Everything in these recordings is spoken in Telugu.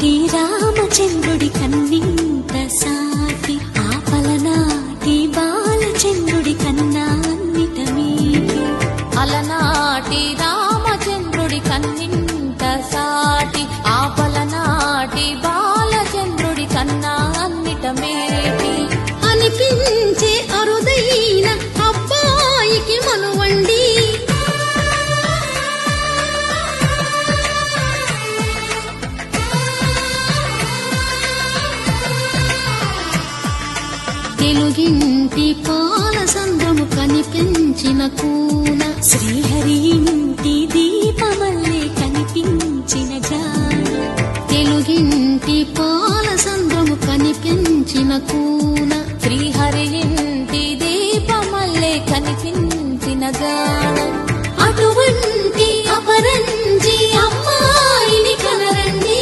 అలనాటి రామచంద్రుడి కన్నింత సాటి ఆపలనాటి బాలచంద్రుడి కన్నా అన్నిట మీటి అలనాటి రామచంద్రుడి కన్నింత సాటి ఆపలనాటి బాలచంద్రుడి కన్నా అన్నిట మేటి అనిపించే అరుదైన అబ్బాయికి మనువండి తెలుగింటి పాల సంద్రము కనిపించిన కూన శ్రీహరి ఇంటి దీపమల్లే కనిపించిన జాన తెలుగింటి పాల సంద్రము కనిపించిన కూన శ్రీహరి ఇంటి దీపమల్లే కనిపించిన గాన అటువంటి అపరంజి అమ్మాయిని కనరండి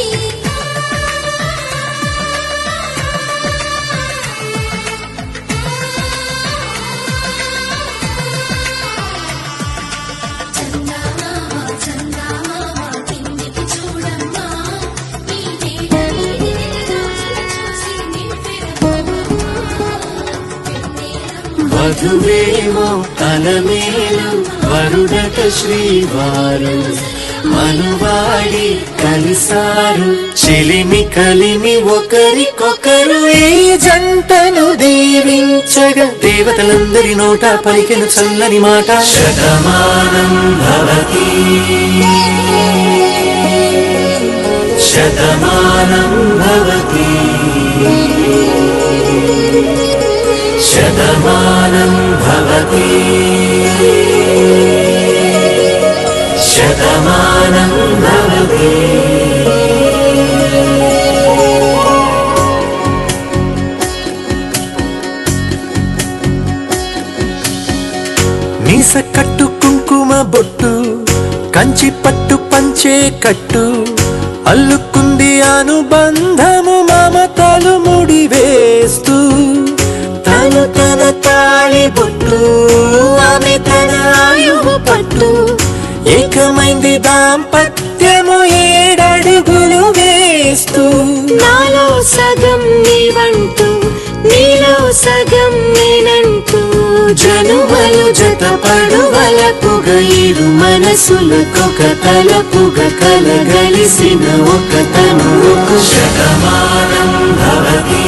వధువేమో తలమేలు వరుడట శ్రీవారు మనువాడి కలిసారు చెలిమి కలిమి ఒకరికొకరు ఈ జంటను దీవించగా దేవతలందరి నోట పలికెను చల్లని మాట శతమానం భవతి శతమానం భవతి శతమానం భవతి శతమానం భవతి మీస కట్టు కుంకుమ బొట్టు కంచి పట్టు పంచే కట్టు అల్లుకుంది అనుబంధము మమతలు ముడివేస్తూ తను తన తాళి బొట్టు ఆమె తన ఆయువు పట్టు ఏకమైంది దాంపత్యము 7 అడుగులు వేస్తూ నాలో సగం నీవంటూ నీలో సగం నేనంటూ జనుమలు జతపడువలపుగ ఇరు మనసులకొక తలపుగ కలగలిసిన ఒక తను శతమానం భవతి